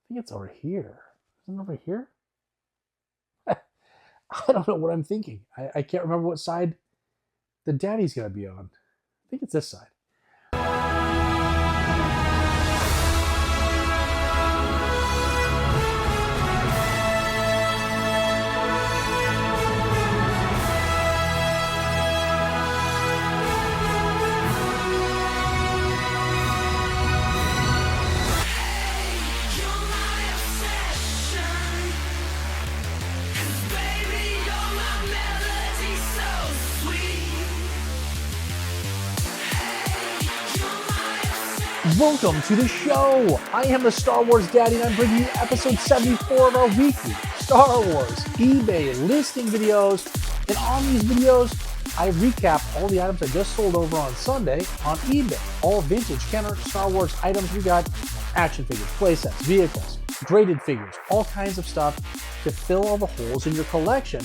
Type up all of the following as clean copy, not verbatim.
think it's over here. Isn't it over here? I don't know what I'm thinking. I can't remember what side the daddy's going to be on. I think it's this side. Welcome to the show. I am the Star Wars Daddy, and I'm bringing you episode 74 of our weekly Star Wars eBay listing videos. And on these videos, I recap all the items I just sold over on Sunday on eBay. All vintage Kenner Star Wars items. We got action figures, playsets, vehicles, graded figures, all kinds of stuff to fill all the holes in your collection.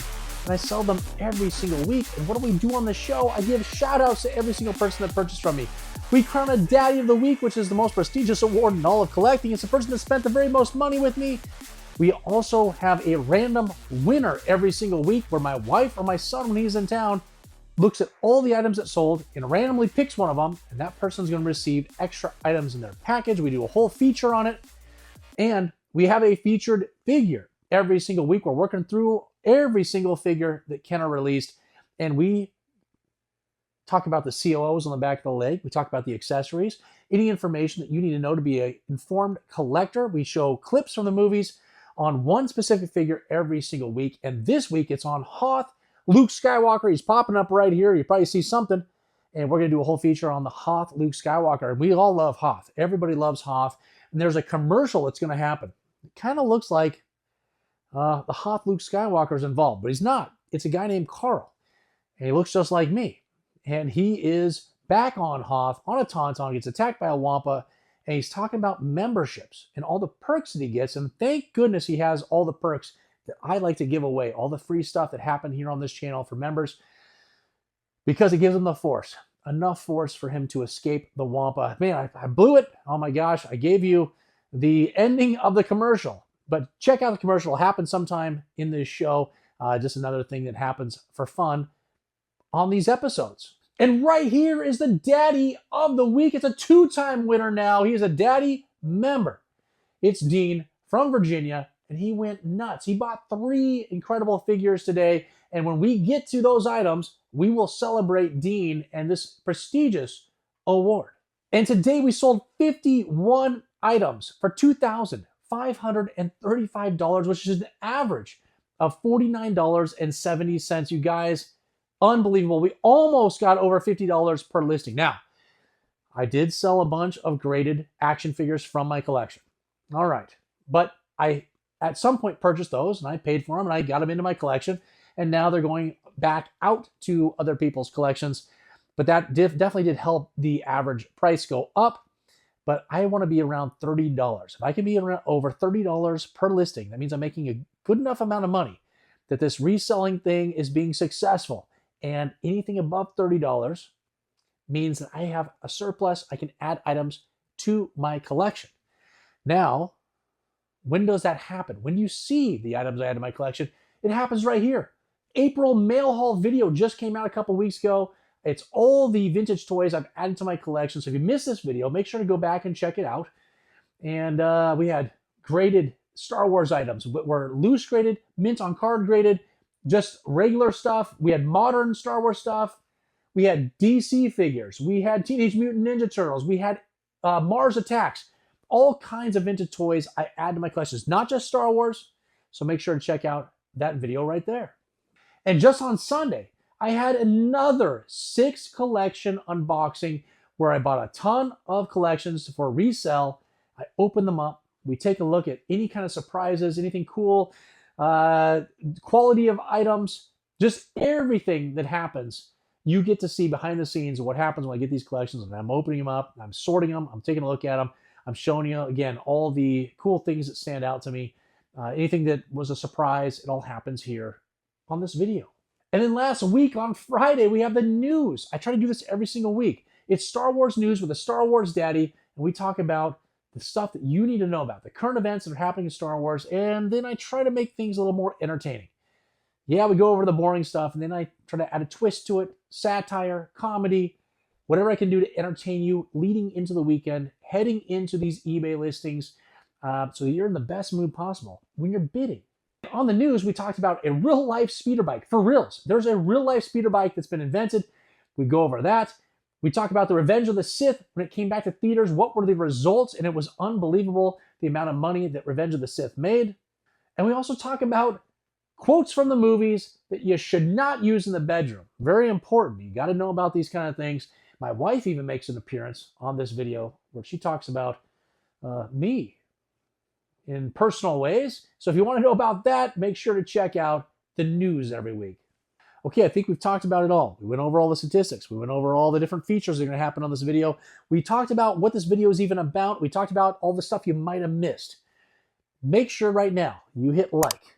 And I sell them every single week. And what do we do on the show? I give shout outs to every single person that purchased from me. We crown a Daddy of the Week, which is the most prestigious award in all of collecting. It's the person that spent the very most money with me. We also have a random winner every single week where my wife or my son, when he's in town, looks at all the items that sold and randomly picks one of them, and that person's going to receive extra items in their package. We do a whole feature on it, and we have a featured figure every single week. We're working through every single figure that Kenner released, and we talk about the COOs on the back of the leg. We talk about the accessories, any information that you need to know to be an informed collector. We show clips from the movies on one specific figure every single week. And this week it's on Hoth, Luke Skywalker. He's popping up right here. You probably see something. And we're going to do a whole feature on the Hoth Luke Skywalker. We all love Hoth. Everybody loves Hoth. And there's a commercial that's going to happen. It kind of looks like the Hoth Luke Skywalker is involved, but he's not. It's a guy named Carl. And he looks just like me. And he is back on Hoth on a Tauntaun, gets attacked by a Wampa, and he's talking about memberships and all the perks that he gets. And thank goodness he has all the perks that I like to give away, all the free stuff that happened here on this channel for members, because it gives him the force, enough force for him to escape the Wampa. Man, I blew it. Oh my gosh, I gave you the ending of the commercial. But check out the commercial. It'll happen sometime in this show. Just another thing that happens for fun on these episodes. And right here is the Daddy of the Week. It's a two-time winner now. He is a Daddy member. It's Dean from Virginia, and he went nuts. He bought 3 incredible figures today, and when we get to those items, we will celebrate Dean and this prestigious award. And today we sold 51 items for $2,535, which is an average of $49.70. You guys, unbelievable. We almost got over $50 per listing. Now, I did sell a bunch of graded action figures from my collection. All right. But I, at some point, purchased those, and I paid for them, and I got them into my collection, and now they're going back out to other people's collections. But that definitely did help the average price go up. But I want to be around $30. If I can be around over $30 per listing, that means I'm making a good enough amount of money that this reselling thing is being successful. And anything above $30 means that I have a surplus. I can add items to my collection. Now, when does that happen? When you see the items I add to my collection, it happens right here. April mail haul video just came out a couple weeks ago. It's all the vintage toys I've added to my collection. So if you missed this video, make sure to go back and check it out. And we had graded Star Wars items. We're loose graded, mint on card graded, just regular stuff. We had modern Star Wars stuff. We had DC figures. We had Teenage Mutant Ninja Turtles. We had Mars Attacks. All kinds of vintage toys I add to my collections, not just Star Wars. So make sure to check out that video right there. And just on Sunday, I had another 6 collection unboxing where I bought a ton of collections for resale. I opened them up. We take a look at any kind of surprises, anything cool, quality of items, just everything that happens. You get to see behind the scenes of what happens when I get these collections, and I'm opening them up, I'm sorting them, I'm taking a look at them, I'm showing you, again, all the cool things that stand out to me. Anything that was a surprise, it all happens here on this video. And then last week on Friday, we have the news. I try to do this every single week. It's Star Wars news with a Star Wars Daddy, and we talk about the stuff that you need to know about, the current events that are happening in Star Wars, and then I try to make things a little more entertaining. Yeah, we go over the boring stuff, and then I try to add a twist to it, satire, comedy, whatever I can do to entertain you leading into the weekend, heading into these eBay listings, so that you're in the best mood possible when you're bidding. On the news, we talked about a real-life speeder bike. For reals, there's a real-life speeder bike that's been invented. We go over that. We talk about the Revenge of the Sith when it came back to theaters. What were the results? And it was unbelievable, the amount of money that Revenge of the Sith made. And we also talk about quotes from the movies that you should not use in the bedroom. Very important. You got to know about these kind of things. My wife even makes an appearance on this video where she talks about me in personal ways. So if you want to know about that, make sure to check out the news every week. Okay, I think we've talked about it all. We went over all the statistics. We went over all the different features that are going to happen on this video. We talked about what this video is even about. We talked about all the stuff you might have missed. Make sure right now you hit like.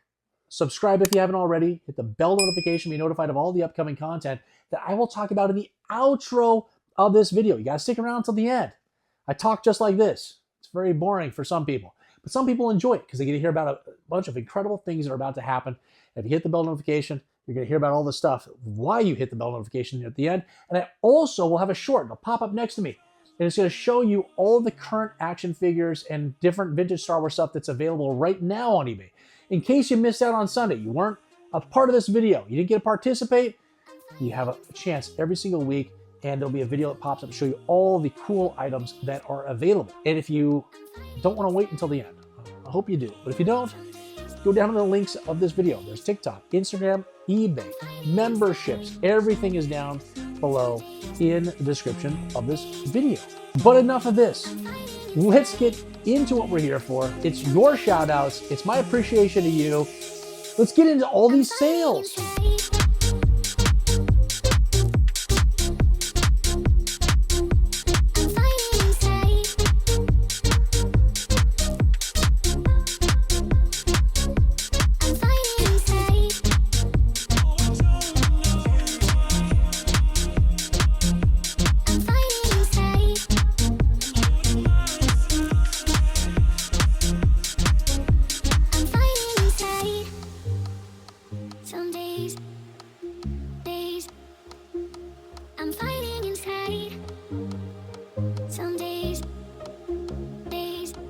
Subscribe if you haven't already. Hit the bell notification to be notified of all the upcoming content that I will talk about in the outro of this video. You got to stick around until the end. I talk just like this. It's very boring for some people. But some people enjoy it because they get to hear about a bunch of incredible things that are about to happen. If you hit the bell notification, you're going to hear about all the stuff, why you hit the bell notification at the end. And I also will have a short. It'll pop up next to me. And it's going to show you all the current action figures and different vintage Star Wars stuff that's available right now on eBay. In case you missed out on Sunday, you weren't a part of this video, you didn't get to participate, you have a chance every single week. And there'll be a video that pops up to show you all the cool items that are available. And if you don't want to wait until the end, I hope you do. But if you don't, go down to the links of this video. There's TikTok, Instagram, eBay, memberships. Everything is down below in the description of this video. But enough of this. Let's get into what we're here for. It's your shout outs. It's my appreciation to you. Let's get into all these sales.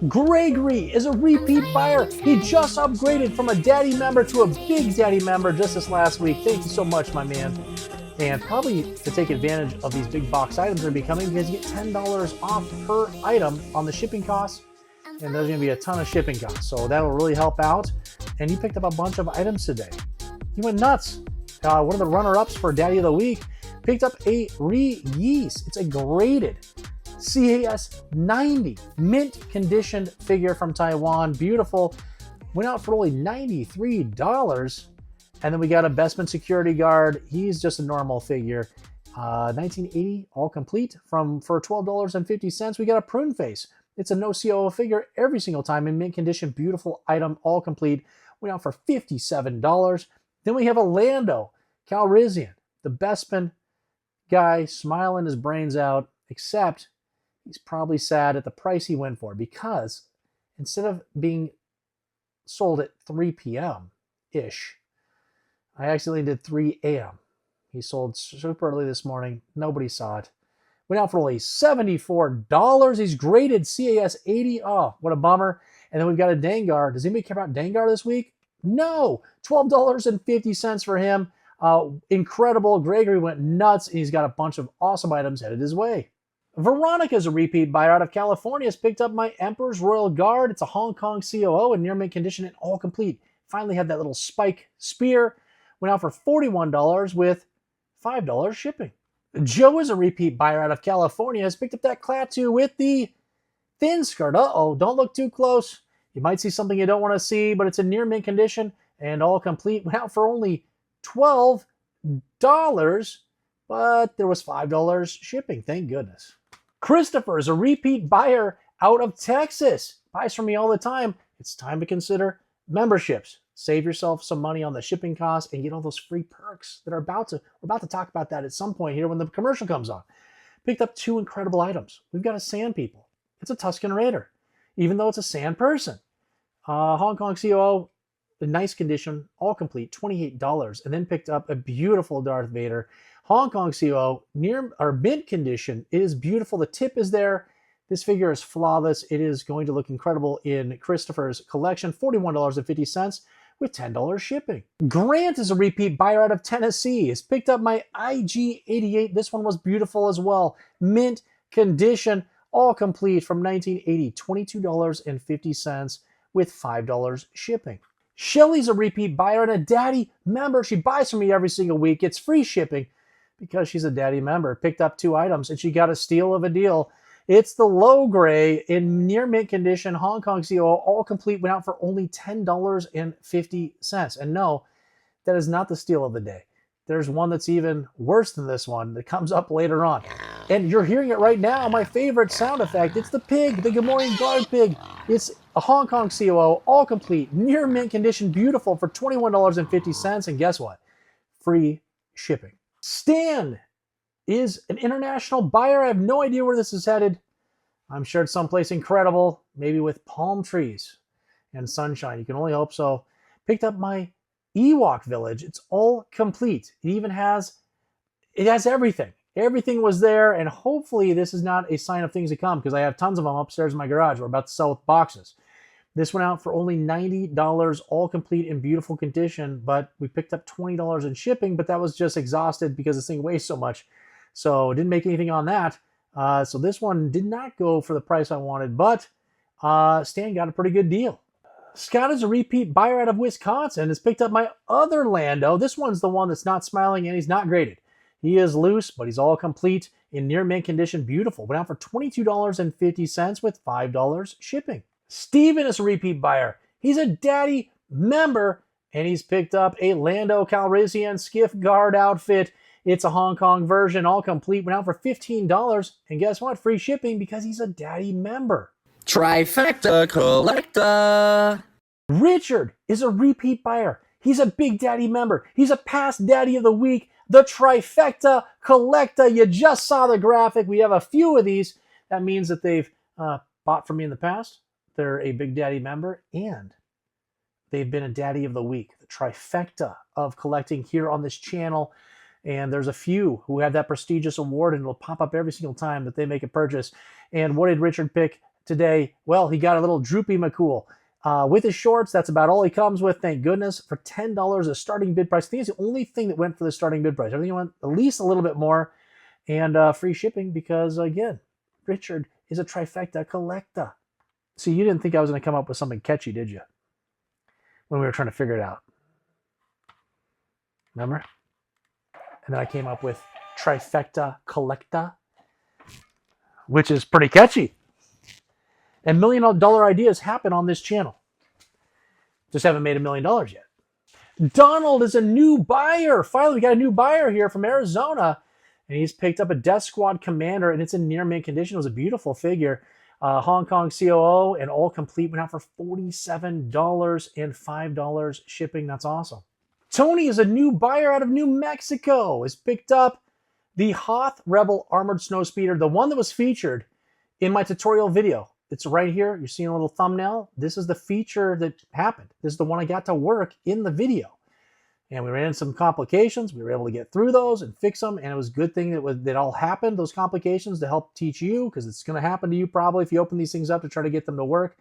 Gregory is a repeat buyer. He just upgraded from a daddy member to a big daddy member just this last week. Thank you so much, my man. And probably to take advantage of these big box items that are becoming, because you get $10 off per item on the shipping costs. And there's going to be a ton of shipping costs. So that'll really help out. And he picked up a bunch of items today. He went nuts. One of the runner-ups for Daddy of the Week picked up a Re-Yeast. It's a graded CAS 90 mint conditioned figure from Taiwan. Beautiful. Went out for only $93. And then we got a Bespin security guard. He's just a normal figure. 1980 all complete for $12.50. We got a prune face. It's a no COO figure every single time in mint condition. Beautiful item, all complete. Went out for $57. Then we have a Lando Calrissian, the Bespin guy, smiling his brains out, except he's probably sad at the price he went for, because instead of being sold at 3 p.m.-ish, I accidentally did 3 a.m. He sold super early this morning. Nobody saw it. Went out for only $74. He's graded CAS 80. Oh, what a bummer. And then we've got a Dengar. Does anybody care about Dengar this week? No. $12.50 for him. Incredible. Gregory went nuts, and he's got a bunch of awesome items headed his way. Veronica is a repeat buyer out of California. Has picked up my Emperor's Royal Guard. It's a Hong Kong COO in near mint condition and all complete. Finally had that little spike spear. Went out for $41 with $5 shipping. Joe is a repeat buyer out of California. Has picked up that Klaatu with the thin skirt. Uh-oh, don't look too close. You might see something you don't want to see, but it's in near mint condition and all complete. Went out for only $12, but there was $5 shipping. Thank goodness. Christopher is a repeat buyer out of Texas. Buys from me all the time. It's time to consider memberships. Save yourself some money on the shipping costs and get all those free perks that are we're about to talk about that at some point here when the commercial comes on. Picked up 2 incredible items. We've got a Sand People. It's a Tusken Raider. even though it's a sand person. Hong Kong COO, in nice condition, all complete, $28, and then picked up a beautiful Darth Vader. Hong Kong COO, near or mint condition. It is beautiful. The tip is there. This figure is flawless. It is going to look incredible in Christopher's collection, $41.50 with $10 shipping. Grant is a repeat buyer out of Tennessee. Has picked up my IG-88. This one was beautiful as well. Mint condition, all complete from 1980, $22.50 with $5 shipping. Shelly's a repeat buyer and a daddy member. She buys from me every single week. Gets free shipping because she's a daddy member. Picked up 2 items and she got a steal of a deal. It's the low gray in near mint condition Hong Kong COO, all complete, went out for only $10.50. And no, that is not the steal of the day. There's one that's even worse than this one that comes up later on. And you're hearing it right now, my favorite sound effect. It's the pig, the Good Morning Guard pig. It's a Hong Kong COO, all complete, near mint condition, beautiful for $21.50. And guess what? Free shipping. Stan is an international buyer. I have no idea where this is headed. I'm sure it's someplace incredible, maybe with palm trees and sunshine. You can only hope so. Picked up my Ewok village. It's all complete. It has everything. Everything was there, and hopefully this is not a sign of things to come because I have tons of them upstairs in my garage. We're about to sell with boxes. This went out for only $90, all complete in beautiful condition, but we picked up $20 in shipping, but that was just exhausted because this thing weighs so much. So didn't make anything on that. So this one did not go for the price I wanted, but Stan got a pretty good deal. Scott is a repeat buyer out of Wisconsin, has picked up my other Lando. This one's the one that's not smiling and he's not graded. He is loose, but he's all complete in near mint condition, beautiful. Went out for $22.50 with $5 shipping. Steven is a repeat buyer. He's a daddy member, and he's picked up a Lando Calrissian Skiff Guard outfit. It's a Hong Kong version, all complete. Went out for $15, and guess what? Free shipping because he's a daddy member. Trifecta Collector. Richard is a repeat buyer. He's a Big Daddy member. He's a past Daddy of the Week. The Trifecta Collector. You just saw the graphic. We have a few of these. That means that they've bought from me in the past. They're a Big Daddy member, and they've been a Daddy of the Week. The trifecta of collecting here on this channel. And there's a few who have that prestigious award, and it'll pop up every single time that they make a purchase. And what did Richard pick today? Well, he got a little Droopy McCool. With his shorts, that's about all he comes with, thank goodness, for $10, a starting bid price. I think it's the only thing that went for the starting bid price. Everything went at least a little bit more, and free shipping because, again, Richard is a trifecta collector. See, you didn't think I was going to come up with something catchy, did you? When we were trying to figure it out. Remember? And then I came up with Trifecta Collecta, which is pretty catchy. And $1 million ideas happen on this channel. Just haven't made $1 million yet. Donald is a new buyer. Finally, we got a new buyer here from Arizona. And he's picked up a Death Squad Commander, and it's in near mint condition. It was a beautiful figure. Hong Kong COO, and all complete, went out for $47 and $5 shipping. That's awesome. Tony is a new buyer out of New Mexico. Has picked up the Hoth Rebel Armored Snowspeeder, the one that was featured in my tutorial video. It's right here. You're seeing a little thumbnail. This is the feature that happened. This is the one I got to work in the video. And we ran into some complications. We were able to get through those and fix them. And it was a good thing that all happened, those complications, to help teach you, because it's going to happen to you probably if you open these things up to try to get them to work.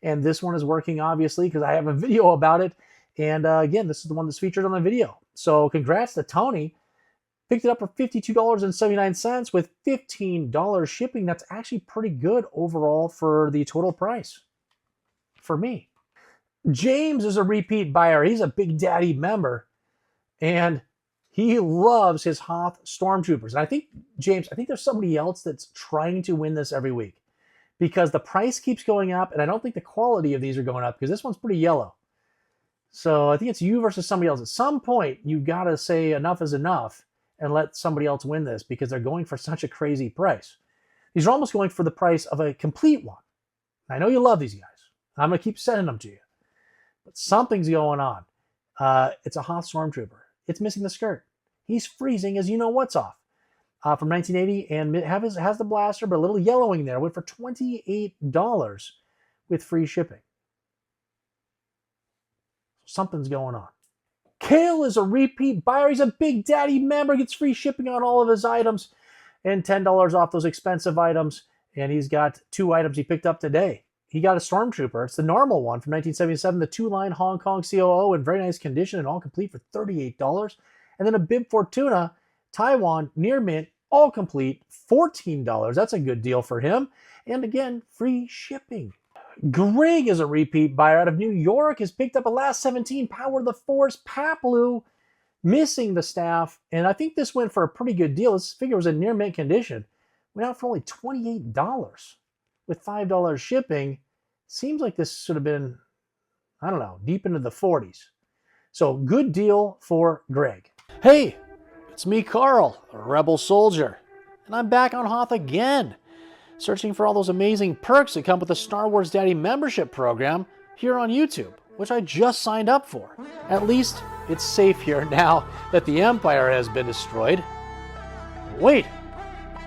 And this one is working, obviously, because I have a video about it. And again, this is the one that's featured on the video. So congrats to Tony. Picked it up for $52.79 with $15 shipping. That's actually pretty good overall for the total price for me. James is a repeat buyer. He's a Big Daddy member. And he loves his Hoth Stormtroopers. And I think, James, I think there's somebody else that's trying to win this every week because the price keeps going up, and I don't think the quality of these are going up because this one's pretty yellow. So I think it's you versus somebody else. At some point, you got to say enough is enough and let somebody else win this because they're going for such a crazy price. These are almost going for the price of a complete one. I know you love these guys. I'm going to keep sending them to you. But something's going on. It's a Hoth Stormtrooper. It's missing the skirt. He's freezing as you know what's off. From 1980, and has the blaster, but a little yellowing there. Went for $28 with free shipping. Something's going on. Kale is a repeat buyer. He's a Big Daddy member. Gets free shipping on all of his items and $10 off those expensive items. And he's got 2 items he picked up today. He got a Stormtrooper. It's the normal one from 1977, the 2-line Hong Kong COO in very nice condition and all complete for $38. And then a Bib Fortuna Taiwan near mint, all complete, $14. That's a good deal for him. And again, free shipping. Greg is a repeat buyer out of New York. Has picked up a last 17 Power of the Force Paplu, missing the staff. And I think this went for a pretty good deal. This figure was in near mint condition. Went out for only $28 with $5 shipping. Seems like this should have been, I don't know, deep into the 40s. So good deal for Greg. Hey, it's me, Carl, a rebel soldier. And I'm back on Hoth again, searching for all those amazing perks that come with the Star Wars Daddy membership program here on YouTube, which I just signed up for. At least it's safe here now that the Empire has been destroyed. Wait,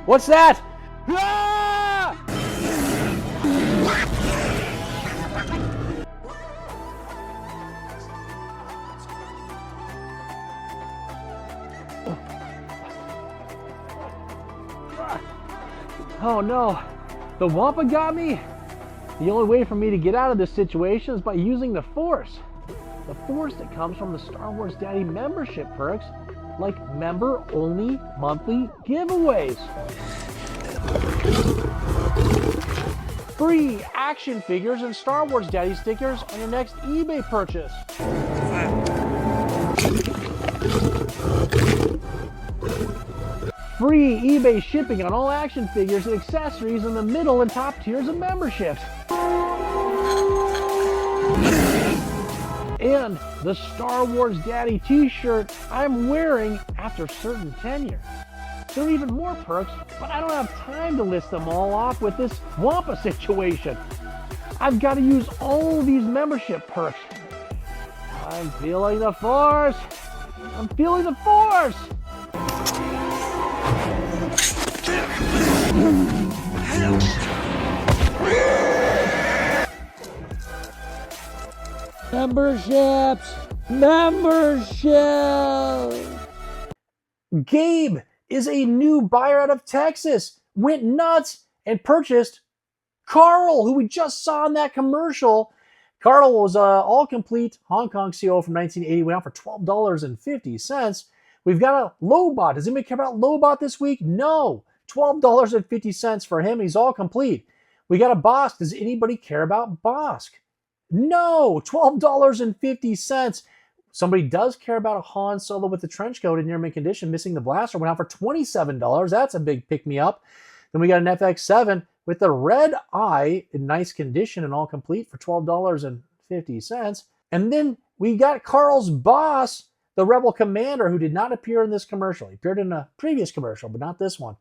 what's that? Ah! Oh no, the Wampa got me? The only way for me to get out of this situation is by using the Force. The Force that comes from the Star Wars Daddy membership perks, like member-only monthly giveaways. Free action figures and Star Wars Daddy stickers on your next eBay purchase. Free eBay shipping on all action figures and accessories in the middle and top tiers of memberships. And the Star Wars Daddy t-shirt I'm wearing after certain tenure. There are even more perks, but I don't have time to list them all off with this Wampa situation. I've got to use all these membership perks. I'm feeling the Force. I'm feeling the Force. Memberships! Gabe is a new buyer out of Texas. Went nuts and purchased Carl, who we just saw in that commercial. Carl was all complete Hong Kong CO from 1980. Went out for $12.50. We've got a Lobot. Does anybody care about Lobot this week? No. $12.50 for him. He's all complete. We got a Bosk. Does anybody care about Bosk? No. $12.50. Somebody does care about a Han Solo with the trench coat in near mint condition, missing the blaster. Went out for $27. That's a big pick-me-up. Then we got an FX7 with the red eye in nice condition and all complete for $12.50. And then we got Carl's boss, the Rebel Commander, who did not appear in this commercial. He appeared in a previous commercial, but not this one.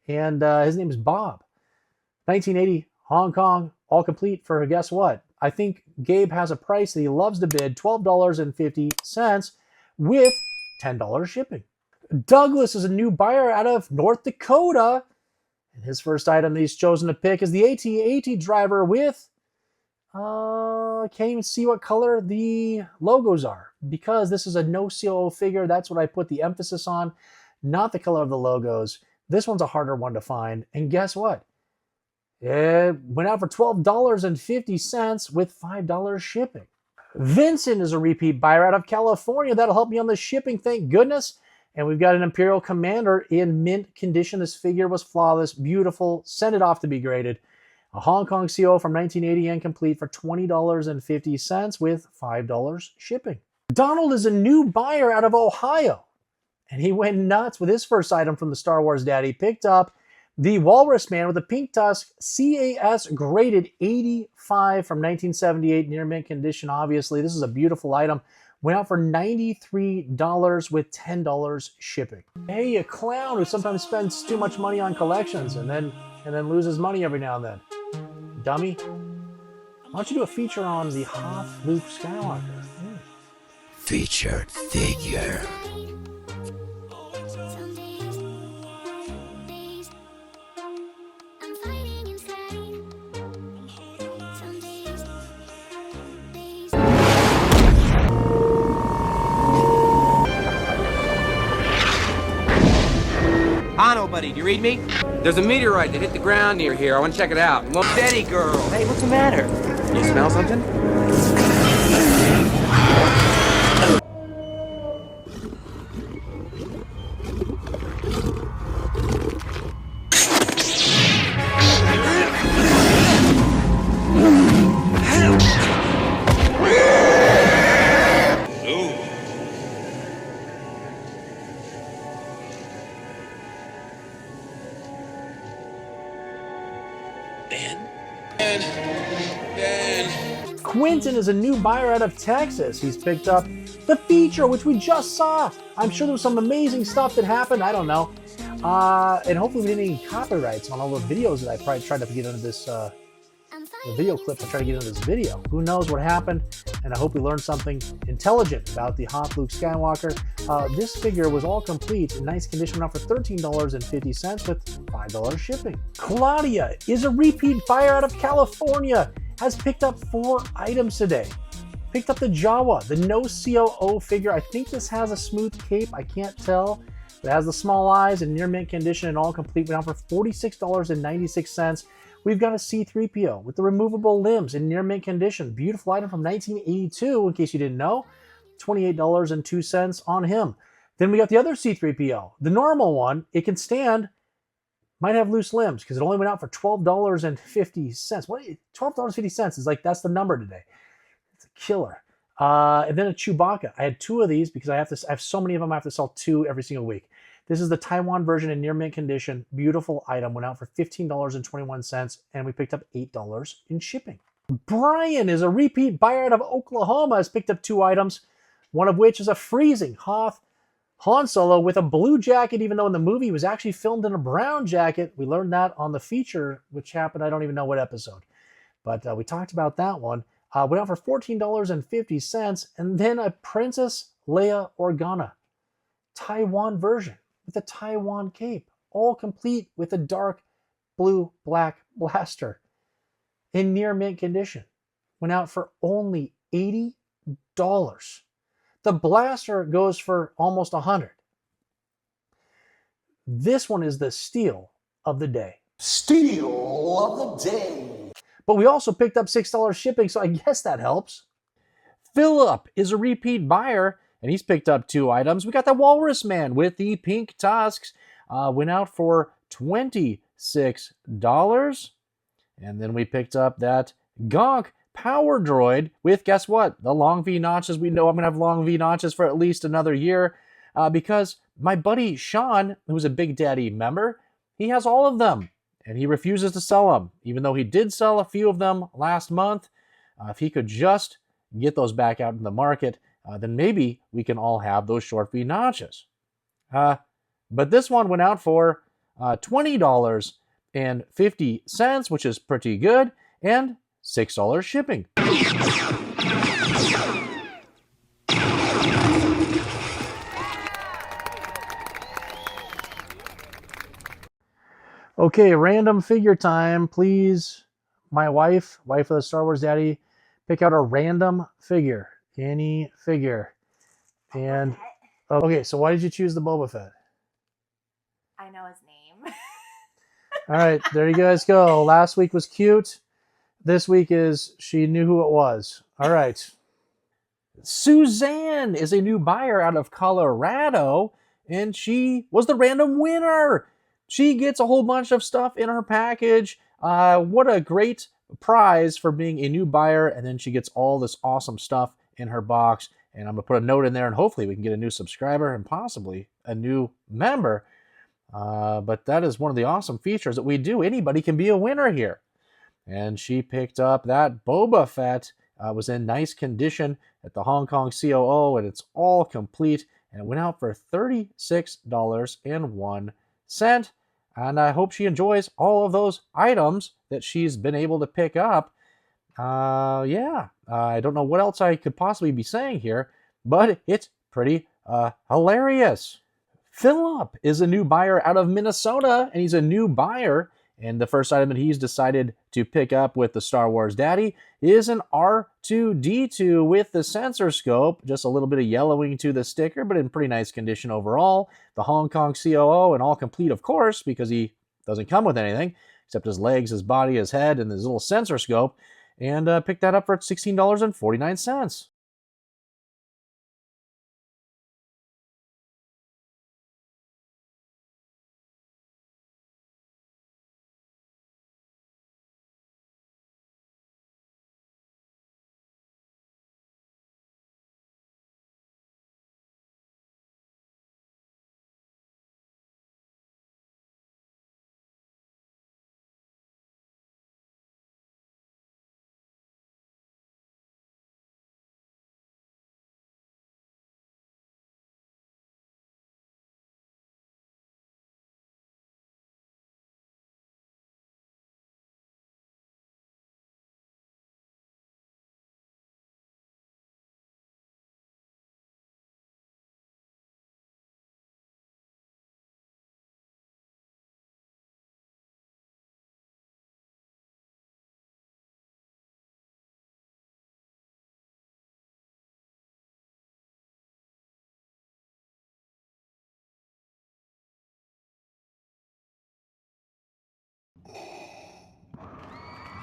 And his name is Bob. 1980, Hong Kong, all complete for, guess what? I think Gabe has a price that he loves to bid, $12.50 with $10 shipping. Douglas is a new buyer out of North Dakota. And his first item that he's chosen to pick is the AT-AT driver with, can't even see what color the logos are, because this is a no COO figure. That's what I put the emphasis on, not the color of the logos. This one's a harder one to find. And guess what? It went out for $12.50 with $5 shipping. Vincent is a repeat buyer out of California. That'll help me on the shipping, thank goodness. And we've got an Imperial Commander in mint condition. This figure was flawless, beautiful, sent it off to be graded. A Hong Kong CO from 1980 and complete for $20.50 with $5 shipping. Donald is a new buyer out of Ohio. And he went nuts with his first item from the Star Wars Daddy. Picked up the Walrus Man with a pink tusk, CAS graded 85 from 1978, near mint condition, obviously. This is a beautiful item. Went out for $93 with $10 shipping. Hey, a clown who sometimes spends too much money on collections and then loses money every now and then. Dummy. Why don't you do a feature on the Hoth Luke Skywalker? Featured figure. Hano, buddy, do you read me? There's a meteorite that hit the ground near here. I want to check it out. Well, Betty girl. Hey, what's the matter? You smell something? Quentin is a new buyer out of Texas. He's picked up the feature, which we just saw. I'm sure there was some amazing stuff that happened. I don't know. And hopefully we didn't get copyrights on all the videos that I probably tried to get into this the video clips I tried to get into this video. Who knows what happened? And I hope we learned something intelligent about the Hoth Luke Skywalker. This figure was all complete in nice condition, now for $13.50 with $5 shipping. Claudia is a repeat buyer out of California. Has picked up 4 items today. Picked up the Jawa, the no COO figure. I think this has a smooth cape. I can't tell. It has the small eyes and near mint condition and all complete. Went out for $46.96. We've got a C-3PO with the removable limbs in near mint condition. Beautiful item from 1982, in case you didn't know. $28.02 on him. Then we got the other C-3PO, the normal one. It can stand, might have loose limbs because it only went out for $12.50. What? $12.50 is like, that's the number today. It's a killer. And then a Chewbacca. I had 2 of these because I have so many of them. I have to sell 2 every single week. This is the Taiwan version in near mint condition. Beautiful item. Went out for $15.21, and we picked up $8 in shipping. Brian is a repeat buyer out of Oklahoma. Has picked up 2 items, one of which is a freezing Hoth Han Solo with a blue jacket, even though in the movie he was actually filmed in a brown jacket. We learned that on the feature, which happened, I don't even know what episode. But we talked about that one. Went out for $14.50, and then a Princess Leia Organa Taiwan version with a Taiwan cape, all complete with a dark blue black blaster in near mint condition. Went out for only $80. The blaster goes for almost $100. This one is the steal of the day. Steal of the day. But we also picked up $6 shipping, so I guess that helps. Philip is a repeat buyer, and he's picked up 2 items. We got the Walrus Man with the pink tusks. Went out for $26. And then we picked up that Gonk Power Droid with, guess what? The long V notches. We know I'm going to have long V notches for at least another year because my buddy Sean, who's a Big Daddy member, he has all of them. And he refuses to sell them, even though he did sell a few of them last month. If he could just get those back out in the market, then maybe we can all have those short V notches. But this one went out for $20.50, which is pretty good, and $6 shipping. Okay, random figure time. Please, my wife of the Star Wars Daddy, pick out a random figure. Any figure. And, okay, so why did you choose the Boba Fett? I know his name. All right, there you guys go. Last week was cute. This week is she knew who it was. All right. Suzanne is a new buyer out of Colorado, and she was the random winner. She gets a whole bunch of stuff in her package. What a great prize for being a new buyer. And then she gets all this awesome stuff in her box. And I'm going to put a note in there, and hopefully we can get a new subscriber and possibly a new member. But that is one of the awesome features that we do. Anybody can be a winner here. And she picked up that Boba Fett. Was in nice condition at the Hong Kong COO, and it's all complete. And it went out for $36.01. And I hope she enjoys all of those items that she's been able to pick up. I don't know what else I could possibly be saying here, but it's pretty hilarious. Philip is a new buyer out of Minnesota, and he's a new buyer, And the first item that he's decided to pick up with the Star Wars Daddy is an R2-D2 with the sensor scope. Just a little bit of yellowing to the sticker, but in pretty nice condition overall. The Hong Kong COO and all complete, of course, because he doesn't come with anything except his legs, his body, his head, and his little sensor scope. And picked that up for $16.49.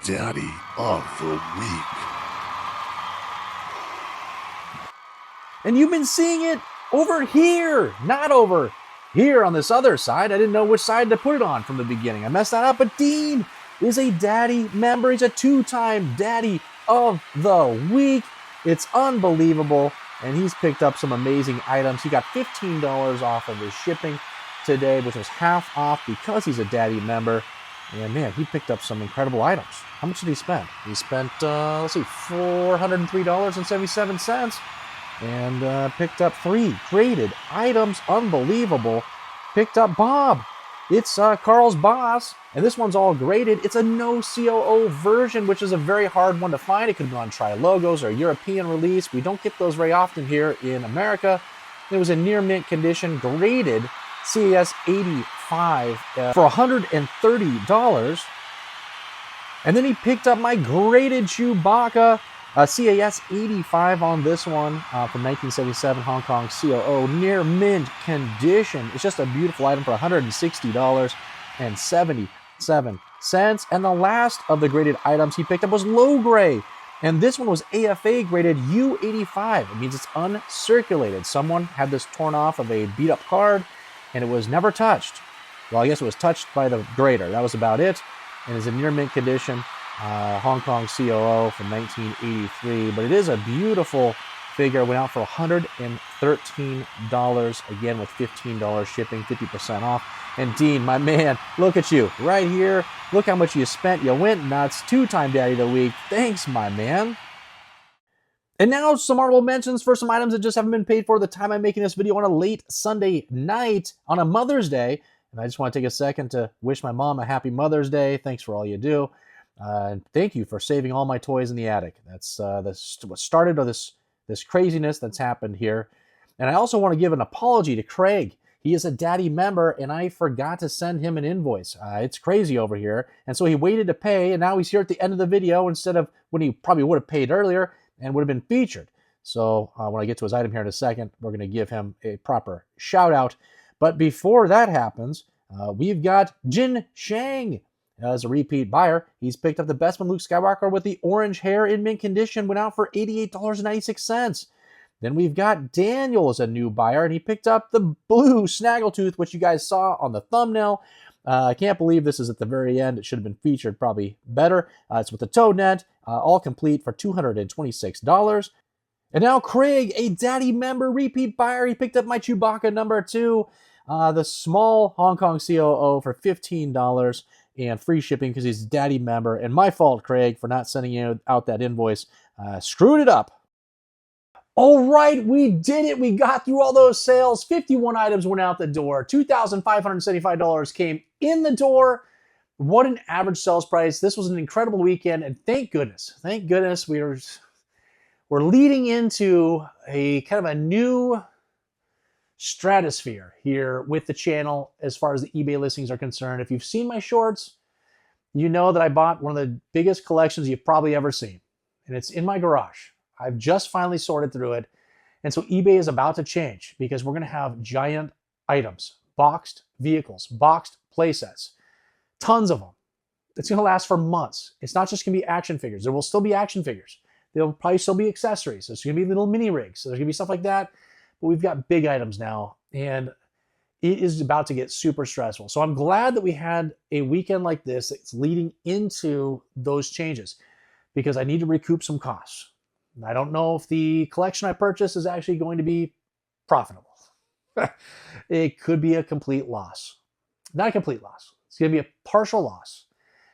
Daddy of the Week. And you've been seeing it over here, not over here on this other side. I didn't know which side to put it on from the beginning. I messed that up, but Dean is a Daddy member. He's a 2-time Daddy of the Week. It's unbelievable, and he's picked up some amazing items. He got $15 off of his shipping today, which was half off because he's a Daddy member. And man, he picked up some incredible items. How much did he spend? He spent, let's see, $403.77. And picked up 3 graded items. Unbelievable. Picked up Bob. It's Carl's boss, and this one's all graded. It's a no COO version, which is a very hard one to find. It could be on Tri-Logos or European release. We don't get those very often here in America. It was in near mint condition, graded CAS 85 for $130. And then he picked up my graded Chewbacca, CAS 85 on this one from 1977 Hong Kong COO, near mint condition. It's just a beautiful item for $160.77. And the last of the graded items he picked up was low gray. And this one was AFA graded U85. It means it's uncirculated. Someone had this torn off of a beat up card and it was never touched. Well, I guess it was touched by the grader. That was about it. And it's in near mint condition. Hong Kong COO from 1983, but it is a beautiful figure. Went out for $113, again with $15 shipping, 50% off. And Dean, my man, look at you right here. Look how much you spent. You went nuts. 2-time Daddy of the Week. Thanks, my man. And now some honorable mentions for some items that just haven't been paid for the time I'm making this video on a late Sunday night on a Mother's Day. And I just want to take a second to wish my mom a happy Mother's Day. Thanks for all you do. And thank you for saving all my toys in the attic. That's what started this craziness that's happened here. And I also want to give an apology to Craig. He is a Daddy member, and I forgot to send him an invoice. It's crazy over here. And so he waited to pay, and now he's here at the end of the video instead of when he probably would have paid earlier and would have been featured. So when I get to his item here in a second, we're going to give him a proper shout out. But before that happens, we've got Jin Shang. As a repeat buyer, he's picked up the Bespin Luke Skywalker with the orange hair in mint condition, went out for $88.96. Then we've got Daniel as a new buyer, and he picked up the Blue Snaggletooth, which you guys saw on the thumbnail. I can't believe this is at the very end. It should have been featured probably better. It's with the Toad Net, all complete for $226. And now Craig, a Daddy member, repeat buyer, he picked up my Chewbacca number 2, the small Hong Kong COO for $15. And free shipping because he's a Daddy member. And my fault, Craig, for not sending you out that invoice. Screwed it up. All right, we did it. We got through all those sales. 51 items went out the door. $2,575 came in the door. What an average sales price. This was an incredible weekend. And thank goodness we're leading into a kind of a new stratosphere here with the channel as far as the eBay listings are concerned. If you've seen my shorts, you know that I bought one of the biggest collections you've probably ever seen. And it's in my garage. I've just finally sorted through it. And so eBay is about to change because we're going to have giant items, boxed vehicles, boxed playsets, tons of them. It's going to last for months. It's not just going to be action figures. There will still be action figures. There'll probably still be accessories. There's going to be little mini rigs. So there's going to be stuff like that. But we've got big items now. And it is about to get super stressful. So I'm glad that we had a weekend like this that's leading into those changes because I need to recoup some costs. I don't know if the collection I purchased is actually going to be profitable. It could be a complete loss. Not a complete loss. It's going to be a partial loss.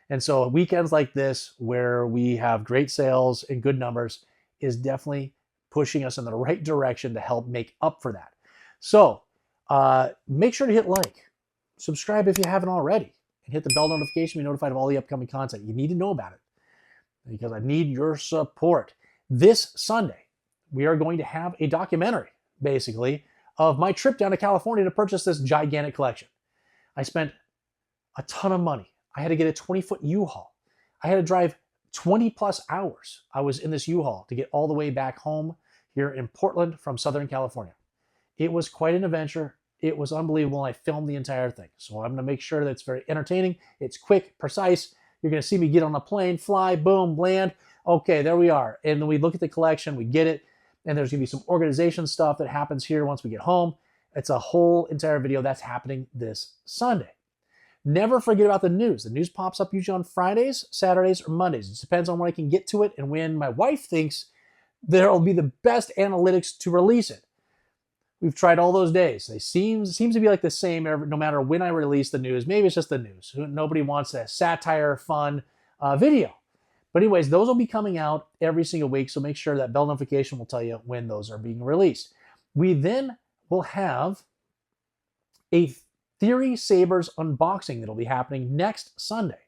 And so weekends like this where we have great sales and good numbers is definitely pushing us in the right direction to help make up for that. So make sure to hit like, subscribe if you haven't already, and hit the bell notification to be notified of all the upcoming content. You need to know about it because I need your support. This Sunday, we are going to have a documentary, basically, of my trip down to California to purchase this gigantic collection. I spent a ton of money. I had to get a 20-foot U-Haul. I had to drive 20 plus hours. I was in this U-Haul to get all the way back home here in Portland from Southern California. It was quite an adventure. It was unbelievable. I filmed the entire thing. So I'm going to make sure that it's very entertaining. It's quick, precise. You're going to see me get on a plane, fly, boom, land. Okay, there we are. And then we look at the collection, we get it. And there's going to be some organization stuff that happens here once we get home. It's a whole entire video that's happening this Sunday. Never forget about the news. The news pops up usually on Fridays, Saturdays, or Mondays. It depends on when I can get to it and when my wife thinks there will be the best analytics to release it. We've tried all those days. They seems to be like the same no matter when I release the news. Maybe it's just the news. Nobody wants a satire, fun video. But anyways, those will be coming out every single week, so make sure that bell notification will tell you when those are being released. We then will have a Theory Sabers unboxing that'll be happening next Sunday.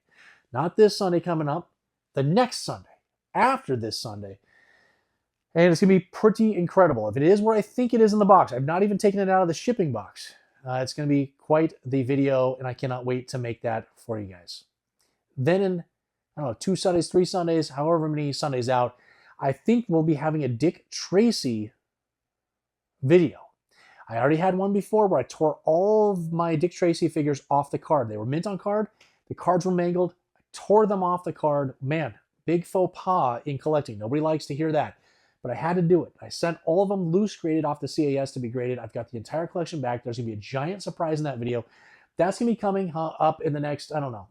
Not this Sunday coming up, the next Sunday, after this Sunday. And it's going to be pretty incredible. If it is where I think it is in the box, I've not even taken it out of the shipping box. It's going to be quite the video, and I cannot wait to make that for you guys. Then in, I don't know, 2 Sundays, 3 Sundays, however many Sundays out, I think we'll be having a Dick Tracy video. I already had one before where I tore all of my Dick Tracy figures off the card. They were mint on card. The cards were mangled. I tore them off the card. Man, big faux pas in collecting. Nobody likes to hear that. But I had to do it. I sent all of them loose graded off the CAS to be graded. I've got the entire collection back. There's going to be a giant surprise in that video. That's going to be coming up in the next, I don't know,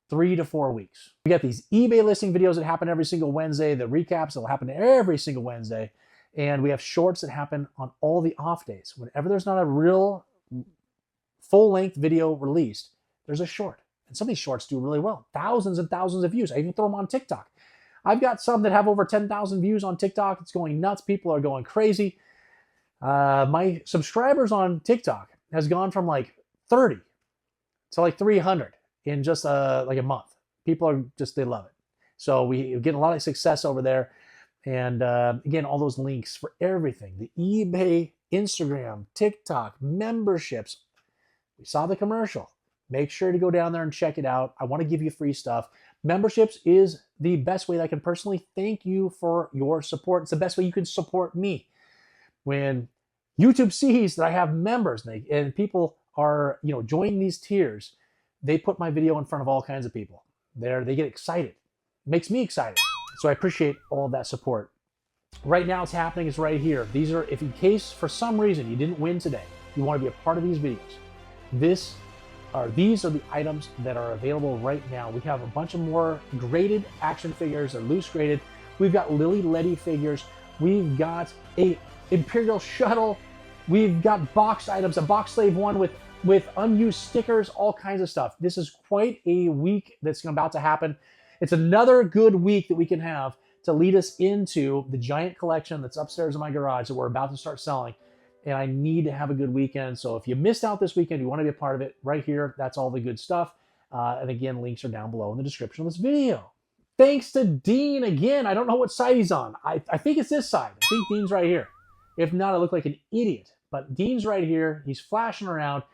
3 to 4 weeks. We got these eBay listing videos that happen every single Wednesday. The recaps that will happen every single Wednesday. And we have shorts that happen on all the off days. Whenever there's not a real full-length video released, there's a short. And some of these shorts do really well. Thousands and thousands of views. I even throw them on TikTok. I've got some that have over 10,000 views on TikTok. It's going nuts. People are going crazy. My subscribers on TikTok has gone from like 30 to like 300 in just like a month. People are just, they love it. So we get a lot of success over there. And again, all those links for everything, the eBay, Instagram, TikTok, memberships. We saw the commercial. Make sure to go down there and check it out. I want to give you free stuff. Memberships is the best way that I can personally thank you for your support. It's the best way you can support me. When YouTube sees that I have members and people are, joining these tiers, they put my video in front of all kinds of people. They get excited. It makes me excited. So I appreciate all of that support. Right now it's happening is right here. These are, if in case for some reason you didn't win today, you want to be a part of these videos, these are the items that are available right now. We have a bunch of more graded action figures. They're loose graded. We've got Lily Letty figures. We've got a Imperial shuttle. We've got box items, a box slave one with unused stickers, all kinds of stuff. This is quite a week that's about to happen. It's another good week that we can have to lead us into the giant collection that's upstairs in my garage that we're about to start selling. And I need to have a good weekend. So if you missed out this weekend, you want to be a part of it, right here, that's all the good stuff. And again, links are down below in the description of this video. Thanks to Dean again. I don't know what side he's on. I think it's this side. I think Dean's right here. If not, I look like an idiot. But Dean's right here. He's flashing around.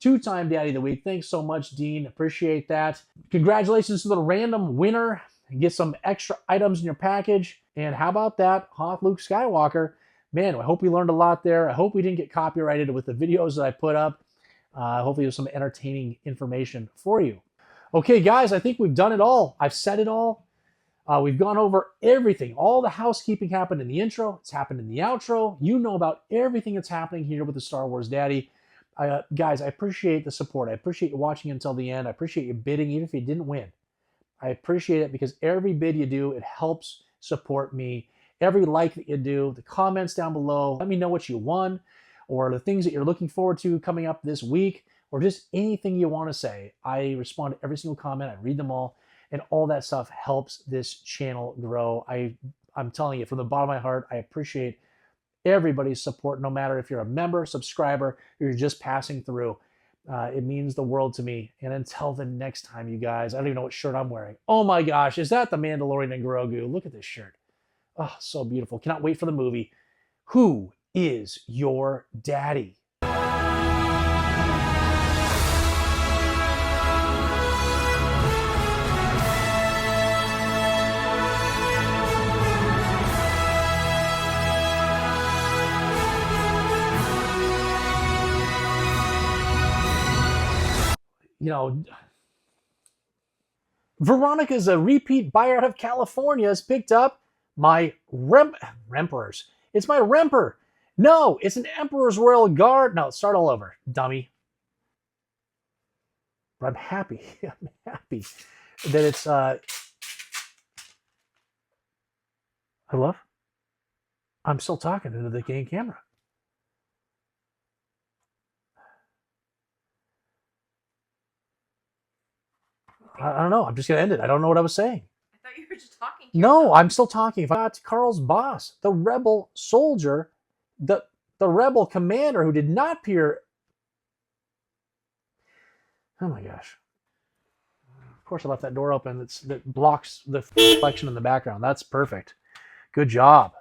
two-time Daddy of the Week. Thanks so much, Dean. Appreciate that. Congratulations to the random winner. Get some extra items in your package. And how about that, Hoth Luke Skywalker? Man, I hope we learned a lot there. I hope we didn't get copyrighted with the videos that I put up. Hopefully there's some entertaining information for you. Okay, guys, I think we've done it all. I've said it all. We've gone over everything. All the housekeeping happened in the intro. It's happened in the outro. You know about everything that's happening here with the Star Wars Daddy. Guys, I appreciate the support. I appreciate you watching until the end. I appreciate you bidding, even if you didn't win. I appreciate it because every bid you do, it helps support me. Every like that you do, the comments down below, let me know what you won or the things that you're looking forward to coming up this week or just anything you want to say. I respond to every single comment. I read them all, and all that stuff helps this channel grow. I'm telling you from the bottom of my heart, I appreciate everybody's support, no matter if you're a member, subscriber, or you're just passing through. It means the world to me. And until the next time, you guys, I don't even know what shirt I'm wearing. Oh my gosh, is that the Mandalorian and Grogu? Look at this shirt. Oh, so beautiful. Cannot wait for the movie. Who is your daddy? You know, Veronica's a repeat buyer out of California has picked up my Remperers. It's my Remper. No, it's an Emperor's Royal Guard. No, start all over, dummy. But I'm happy. I'm happy that it's hello? I'm still talking into the game camera. I don't know. I'm just going to end it. I don't know what I was saying. I thought you were just talking. No, I'm still talking. If I got Carl's boss, the rebel soldier, the rebel commander who did not appear. Oh my gosh. Of course I left that door open that blocks the reflection in the background. That's perfect. Good job.